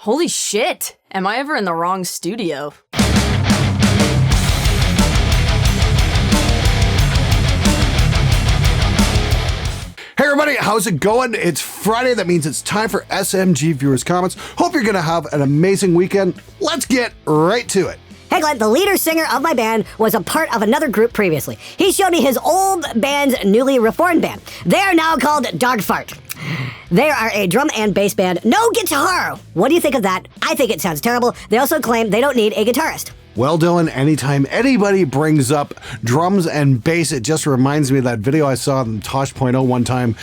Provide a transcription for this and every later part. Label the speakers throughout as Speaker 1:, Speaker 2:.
Speaker 1: Holy shit! Am I ever in the wrong studio?
Speaker 2: Hey everybody, how's it going? It's Friday, that means it's time for SMG Viewers Comments. Hope you're gonna have an amazing weekend. Let's get right to it.
Speaker 3: Hey Glenn, the leader singer of my band was a part of another group previously. He showed me his old band's newly reformed band. They are now called Dog Fart. They are a drum and bass band, no guitar. What do you think of that? I think it sounds terrible. They also claim they don't need a guitarist.
Speaker 2: Well, Dylan, anytime anybody brings up drums and bass, it just reminds me of that video I saw in Tosh.0 one time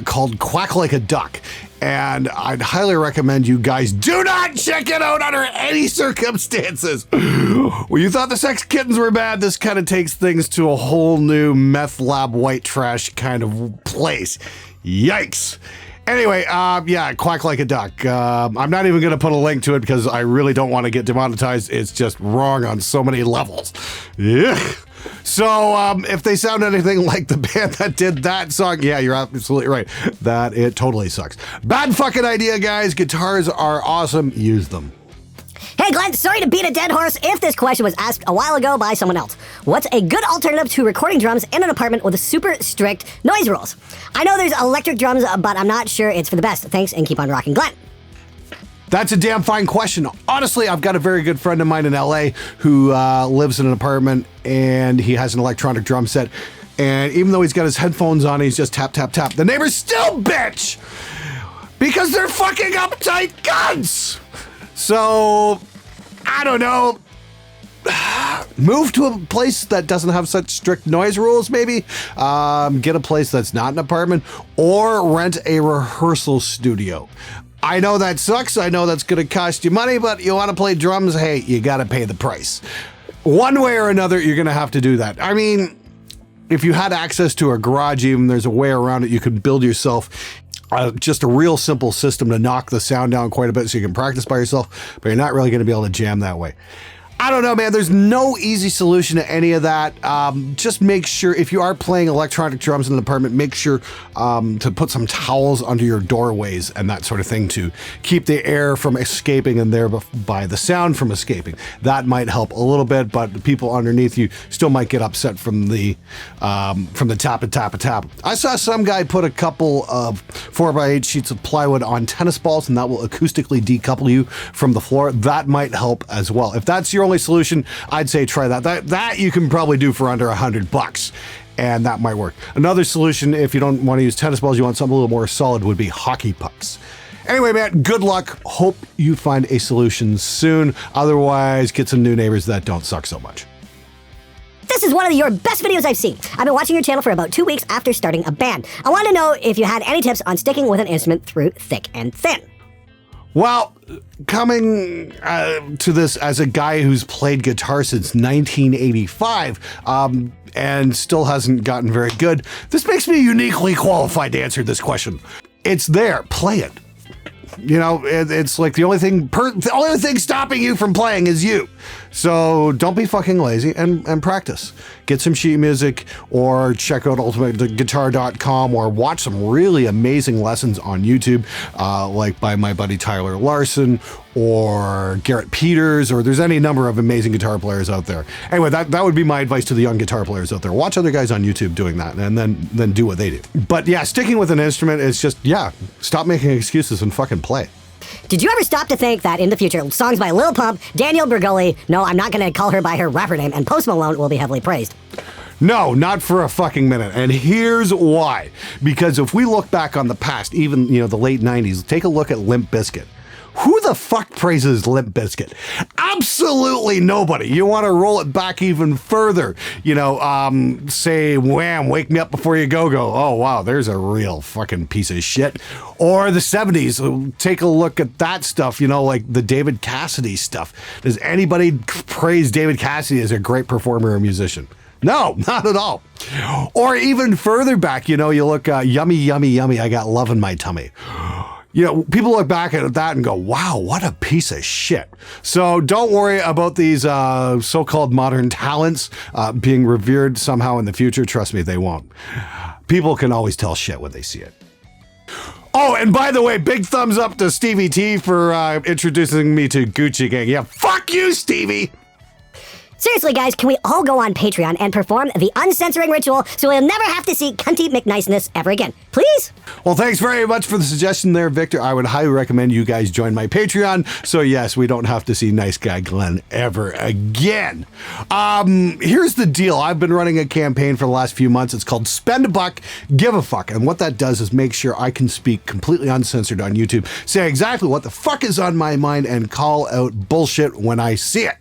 Speaker 2: called Quack Like a Duck. And I'd highly recommend you guys do not check it out under any circumstances. Well, you thought the Sex Kittens were bad. This kind of takes things to a whole new meth lab white trash kind of place. Yikes. Anyway, yeah, Quack Like a Duck. I'm not even going to put a link to it because I really don't want to get demonetized. It's just wrong on so many levels. Yeah. So if they sound anything like the band that did that song, yeah, you're absolutely right. That it totally sucks. Bad fucking idea, guys. Guitars are awesome. Use them.
Speaker 3: Hey Glenn, sorry to beat a dead horse if this question was asked a while ago by someone else. What's a good alternative to recording drums in an apartment with super strict noise rules? I know there's electric drums, but I'm not sure it's for the best. Thanks and keep on rocking, Glenn.
Speaker 2: That's a damn fine question. Honestly, I've got a very good friend of mine in LA who lives in an apartment and he has an electronic drum set. And even though he's got his headphones on, he's just tap, tap, tap. The neighbors still bitch because they're fucking uptight cunts. So, I don't know, move to a place that doesn't have such strict noise rules, maybe. Get a place that's not an apartment, or rent a rehearsal studio. I know that sucks, I know that's gonna cost you money, but you wanna play drums, hey, you gotta pay the price. One way or another, you're gonna have to do that. I mean, if you had access to a garage, even there's a way around it, you could build yourself just a real simple system to knock the sound down quite a bit so you can practice by yourself, but you're not really going to be able to jam that way. I don't know, man. There's no easy solution to any of that. Just make sure if you are playing electronic drums in an apartment, make sure to put some towels under your doorways and that sort of thing to keep the air from escaping and thereby the sound from escaping. That might help a little bit, but the people underneath you still might get upset from the tap and tap and tap. I saw some guy put a couple of 4x8 sheets of plywood on tennis balls, and that will acoustically decouple you from the floor. That might help as well. If that's your only solution, I'd say try that. That you can probably do for under $100, and that might work. Another solution, if you don't want to use tennis balls, you want something a little more solid, would be hockey pucks. Anyway, man, good luck. Hope you find a solution soon. Otherwise, get some new neighbors that don't suck so much.
Speaker 3: This is one of your best videos I've seen. I've been watching your channel for about 2 weeks after starting a band. I want to know if you had any tips on sticking with an instrument through thick and thin.
Speaker 2: Well, coming to this as a guy who's played guitar since 1985 and still hasn't gotten very good, this makes me uniquely qualified to answer this question. It's there, play it. You know, it's like the only thing stopping you from playing is you. So don't be fucking lazy and practice. Get some sheet music or check out ultimateguitar.com or watch some really amazing lessons on YouTube, like by my buddy Tyler Larson or Garrett Peters, or there's any number of amazing guitar players out there. Anyway, that would be my advice to the young guitar players out there. Watch other guys on YouTube doing that and then do what they do. But yeah, sticking with an instrument is just, yeah, stop making excuses and fucking play.
Speaker 3: Did you ever stop to think that in the future, songs by Lil Pump, Daniel Bergoli, no, I'm not going to call her by her rapper name, and Post Malone will be heavily praised?
Speaker 2: No, not for a fucking minute. And here's why. Because if we look back on the past, even, you know, the late 90s, take a look at Limp Bizkit. Who the fuck praises Limp Bizkit? Absolutely nobody. You want to roll it back even further. You know, say, Wham, Wake Me Up Before You Go Go. Oh, wow, there's a real fucking piece of shit. Or the 70s. Take a look at that stuff, you know, like the David Cassidy stuff. Does anybody praise David Cassidy as a great performer or musician? No, not at all. Or even further back, you know, you look, Yummy, Yummy, Yummy, I Got Love in My Tummy. You know, people look back at that and go, wow, what a piece of shit. So don't worry about these so-called modern talents being revered somehow in the future. Trust me, they won't. People can always tell shit when they see it. Oh, and by the way, big thumbs up to Stevie T for introducing me to Gucci Gang. Yeah, fuck you, Stevie.
Speaker 3: Seriously, guys, can we all go on Patreon and perform the uncensoring ritual so we'll never have to see cunty McNiceness ever again? Please?
Speaker 2: Well, thanks very much for the suggestion there, Victor. I would highly recommend you guys join my Patreon. So, yes, we don't have to see Nice Guy Glenn ever again. Here's the deal. I've been running a campaign for the last few months. It's called Spend a Buck, Give a Fuck. And what that does is make sure I can speak completely uncensored on YouTube, say exactly what the fuck is on my mind, and call out bullshit when I see it.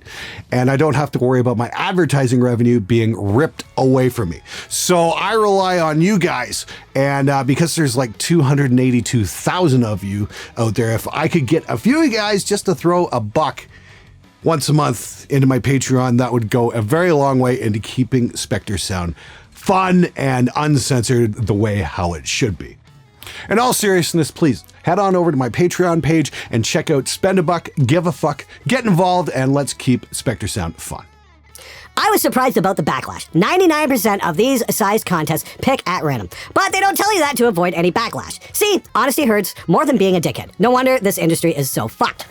Speaker 2: And I don't have to worry about my advertising revenue being ripped away from me. So I rely on you guys. And because there's like 282,000 of you out there, if I could get a few of you guys just to throw a buck once a month into my Patreon, that would go a very long way into keeping Spectre Sound fun and uncensored the way how it should be. In all seriousness, please head on over to my Patreon page and check out Spend a Buck, Give a Fuck, get involved, and let's keep Spectre Sound fun.
Speaker 3: I was surprised about the backlash. 99% of these sized contests pick at random, but they don't tell you that to avoid any backlash. See, honesty hurts more than being a dickhead. No wonder this industry is so fucked.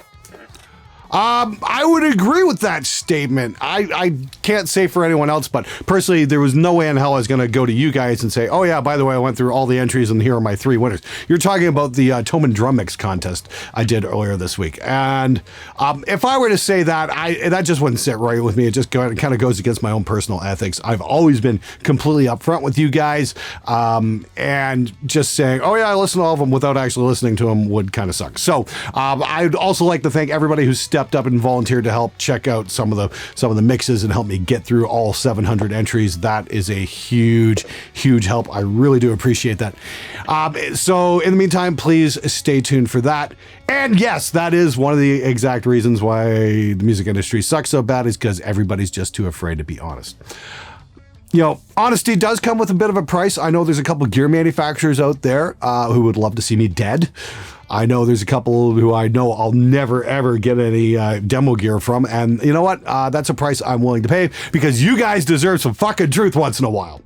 Speaker 2: I would agree with that statement. I can't say for anyone else, but personally, there was no way in hell I was going to go to you guys and say, oh yeah, by the way, I went through all the entries and here are my 3 winners. You're talking about the Toman Drum Mix contest I did earlier this week. And if I were to say that, that just wouldn't sit right with me. It just kind of goes against my own personal ethics. I've always been completely upfront with you guys. And just saying, oh yeah, I listen to all of them without actually listening to them would kind of suck. So I'd also like to thank everybody who stepped up and volunteered to help check out some of the mixes and help me get through all 700 entries. That is a huge help. I really do appreciate that. So in the meantime, please stay tuned for that. And yes, that is one of the exact reasons why the music industry sucks so bad, is because everybody's just too afraid to be honest. You know, honesty does come with a bit of a price. I know there's a couple gear manufacturers out there who would love to see me dead. I know there's a couple who I know I'll never, ever get any demo gear from. And you know what? That's a price I'm willing to pay because you guys deserve some fucking truth once in a while.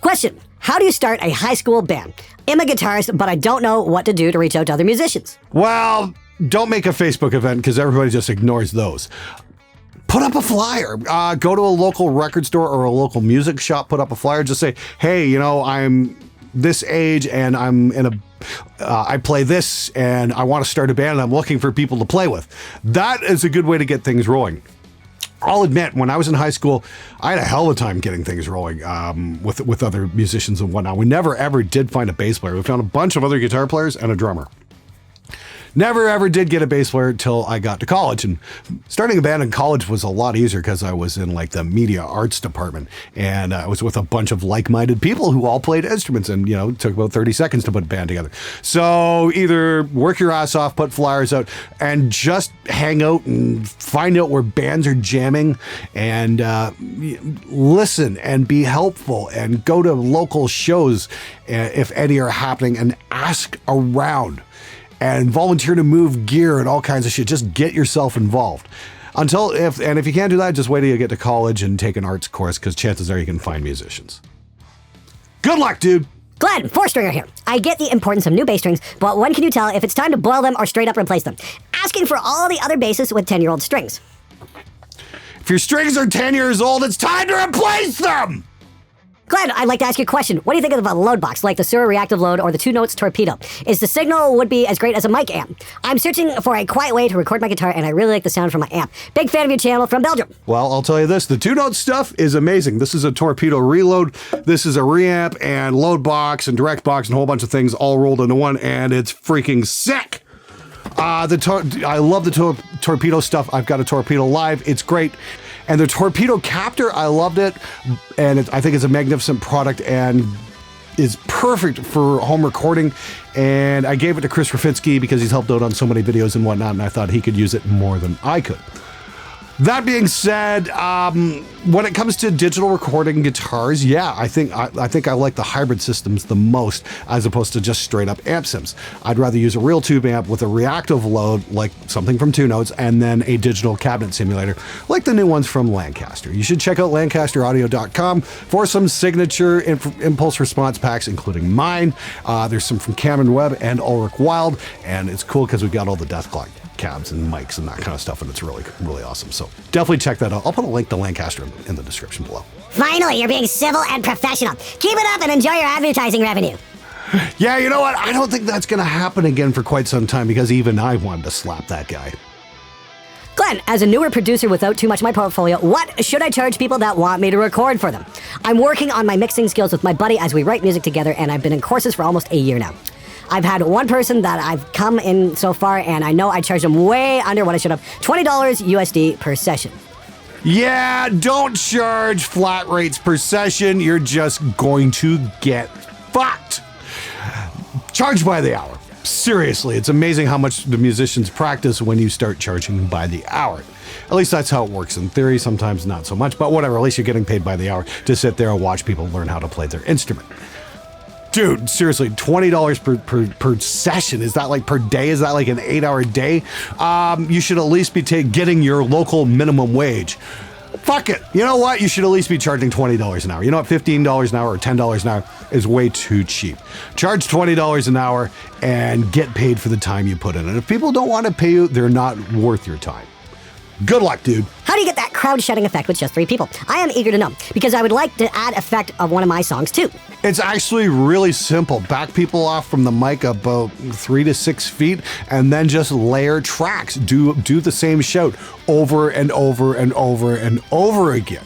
Speaker 3: Question: how do you start a high school band? I'm a guitarist, but I don't know what to do to reach out to other musicians.
Speaker 2: Well, don't make a Facebook event because everybody just ignores those. Put up a flyer. Go to a local record store or a local music shop, put up a flyer. Just say, hey, you know, I'm this age and I'm in a I play this and I want to start a band and I'm looking for people to play with. That is a good way to get things rolling. I'll admit, when I was in high school, I had a hell of a time getting things rolling with other musicians and whatnot. We never ever did find a bass player. We found a bunch of other guitar players and a drummer. Never ever did get a bass player until I got to college. And starting a band in college was a lot easier because I was in like the media arts department. And I was with a bunch of like-minded people who all played instruments. And, you know, it took about 30 seconds to put a band together. So either work your ass off, put flyers out, and just hang out and find out where bands are jamming and listen and be helpful and go to local shows if any are happening and ask around. And volunteer to move gear and all kinds of shit. Just get yourself involved. If you can't do that, just wait till you get to college and take an arts course, because chances are you can find musicians. Good luck, dude.
Speaker 3: Glenn, 4-stringer here. I get the importance of new bass strings, but when can you tell if it's time to boil them or straight up replace them? Asking for all the other basses with 10-year-old strings.
Speaker 2: If your strings are 10 years old, it's time to replace them!
Speaker 3: Glenn, I'd like to ask you a question. What do you think of a load box, like the Sura Reactive Load or the 2-Notes Torpedo? Is the signal would be as great as a mic amp? I'm searching for a quiet way to record my guitar, and I really like the sound from my amp. Big fan of your channel from Belgium.
Speaker 2: Well, I'll tell you this. The 2-Note stuff is amazing. This is a Torpedo Reload. This is a reamp and load box and direct box and a whole bunch of things all rolled into one, and it's freaking sick. I love the Torpedo stuff. I've got a Torpedo Live. It's great. And the Torpedo Captor, I loved it. And I think it's a magnificent product and is perfect for home recording. And I gave it to Chris Rafitsky because he's helped out on so many videos and whatnot, and I thought he could use it more than I could. That being said, when it comes to digital recording guitars, yeah, I think I like the hybrid systems the most, as opposed to just straight up amp sims. I'd rather use a real tube amp with a reactive load, like something from 2 Notes, and then a digital cabinet simulator, like the new ones from Lancaster. You should check out lancasteraudio.com for some signature impulse response packs, including mine. There's some from Cameron Webb and Ulrich Wild, and it's cool because we've got all the Deathclock cabs and mics and that kind of stuff, and it's really, really awesome. So definitely check that out. I'll put a link to Lancaster in the description below.
Speaker 3: Finally, you're being civil and professional. Keep it up and enjoy your advertising revenue.
Speaker 2: Yeah, you know what? I don't think that's going to happen again for quite some time, because even I wanted to slap that guy.
Speaker 3: Glenn, as a newer producer without too much of my portfolio, what should I charge people that want me to record for them? I'm working on my mixing skills with my buddy as we write music together, and I've been in courses for almost a year now. I've had one person that I've come in so far, and I know I charged them way under what I should have, $20 USD per session.
Speaker 2: Yeah, don't charge flat rates per session. You're just going to get fucked. Charge by the hour. Seriously, it's amazing how much the musicians practice when you start charging by the hour. At least that's how it works in theory, sometimes not so much, but whatever, at least you're getting paid by the hour to sit there and watch people learn how to play their instrument. Dude, seriously, $20 per session. Is that like per day? Is that like an 8-hour day? You should at least be getting your local minimum wage. Fuck it. You know what? You should at least be charging $20 an hour. You know what? $15 an hour or $10 an hour is way too cheap. Charge $20 an hour and get paid for the time you put in. And if people don't want to pay you, they're not worth your time. Good luck, dude.
Speaker 3: How do you get that crowd shutting effect with just 3 people? I am eager to know, because I would like to add effect of one of my songs too.
Speaker 2: It's actually really simple. Back people off from the mic about 3 to 6 feet, and then just layer tracks. Do the same shout over and over and over and over again.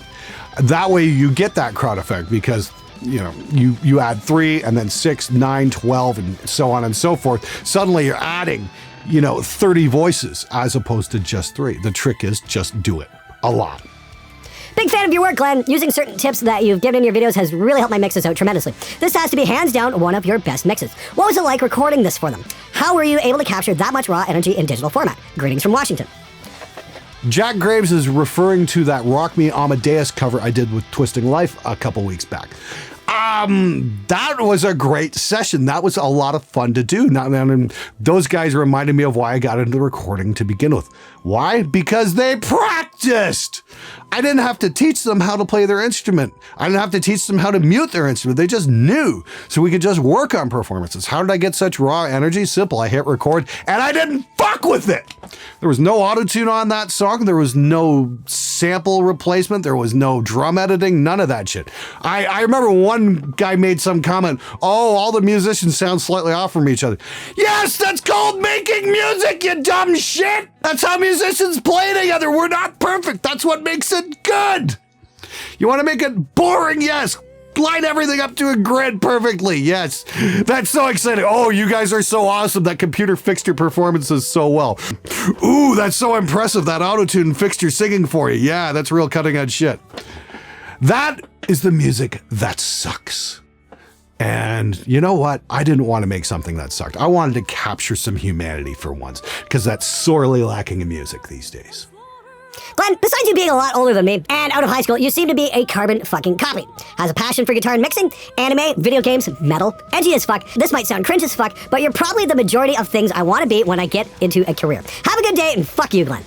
Speaker 2: That way you get that crowd effect, because you add 3 and then 6, 9, 12, and so on and so forth. Suddenly you're adding 30 voices as opposed to just 3. The trick is just do it a lot.
Speaker 3: Big fan of your work, Glenn. Using certain tips that you've given in your videos has really helped my mixes out tremendously. This has to be hands down one of your best mixes. What was it like recording this for them? How were you able to capture that much raw energy in digital format? Greetings from Washington.
Speaker 2: Jack Graves is referring to that Rock Me Amadeus cover I did with Twisting Life a couple weeks back. That was a great session. That was a lot of fun to do. Those guys reminded me of why I got into recording to begin with. Why? Because they practiced. I didn't have to teach them how to play their instrument. I didn't have to teach them how to mute their instrument. They just knew. So we could just work on performances. How did I get such raw energy? Simple. I hit record and I didn't fuck with it. There was no auto-tune on that song. There was no sample replacement. There was no drum editing. None of that shit. I remember one guy made some comment, "Oh, all the musicians sound slightly off from each other." Yes, that's called making music, you dumb shit. That's how musicians play together. We're not perfect. That's what makes it good. You want to make it boring? Yes. Line everything up to a grid perfectly. Yes. That's so exciting. Oh, you guys are so awesome. That computer fixed your performances so well. Ooh, that's so impressive. That auto-tune fixed your singing for you. Yeah, that's real cutting edge shit. That is the music that sucks. And you know what? I didn't want to make something that sucked. I wanted to capture some humanity for once, because that's sorely lacking in music these days.
Speaker 3: Glenn, besides you being a lot older than me and out of high school, you seem to be a carbon fucking copy. Has a passion for guitar and mixing, anime, video games, metal, edgy as fuck. This might sound cringe as fuck, but you're probably the majority of things I want to be when I get into a career. Have a good day and fuck you, Glenn.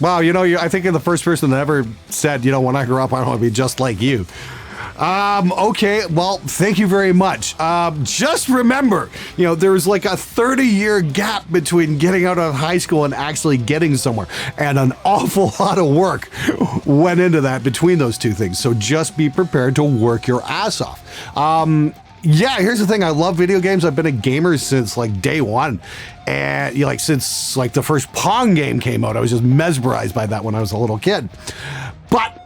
Speaker 2: Wow, I think you're the first person that ever said, when I grow up, I want to be just like you. Okay, well, thank you very much. Just remember, there was like a 30-year gap between getting out of high school and actually getting somewhere. And an awful lot of work went into that between those two things. So just be prepared to work your ass off. Yeah, here's the thing. I love video games. I've been a gamer since like day one. And since like the first Pong game came out, I was just mesmerized by that when I was a little kid. But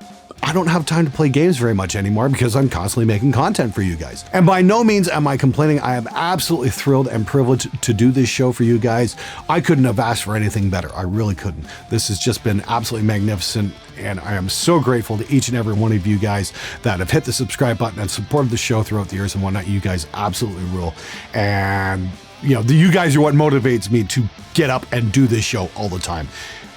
Speaker 2: I don't have time to play games very much anymore because I'm constantly making content for you guys. And by no means am I complaining. I am absolutely thrilled and privileged to do this show for you guys. I couldn't have asked for anything better. I really couldn't. This has just been absolutely magnificent. And I am so grateful to each and every one of you guys that have hit the subscribe button and supported the show throughout the years and whatnot. You guys absolutely rule. And you guys are what motivates me to get up and do this show all the time.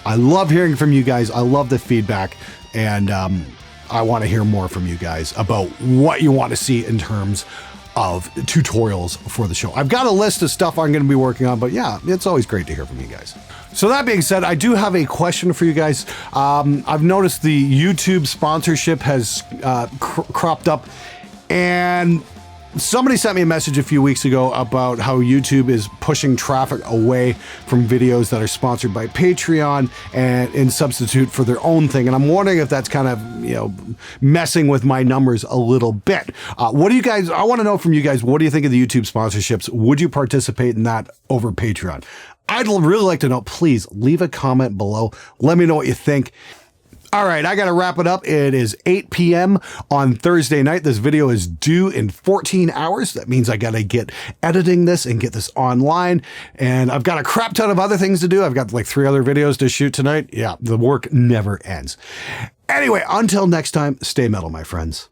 Speaker 2: I love hearing from you guys. I love the feedback, and I want to hear more from you guys about what you want to see in terms of tutorials for the show. I've got a list of stuff I'm going to be working on, but yeah, it's always great to hear from you guys. So that being said, I do have a question for you guys. I've noticed the YouTube sponsorship has cropped up, and somebody sent me a message a few weeks ago about how YouTube is pushing traffic away from videos that are sponsored by Patreon and in substitute for their own thing. And I'm wondering if that's kind of, messing with my numbers a little bit. What do you guys, I want to know from you guys, what do you think of the YouTube sponsorships? Would you participate in that over Patreon? I'd really like to know. Please leave a comment below. Let me know what you think. All right, I got to wrap it up. It is 8 p.m. on Thursday night. This video is due in 14 hours. That means I got to get editing this and get this online. And I've got a crap ton of other things to do. I've got like 3 other videos to shoot tonight. Yeah, the work never ends. Anyway, until next time, stay metal, my friends.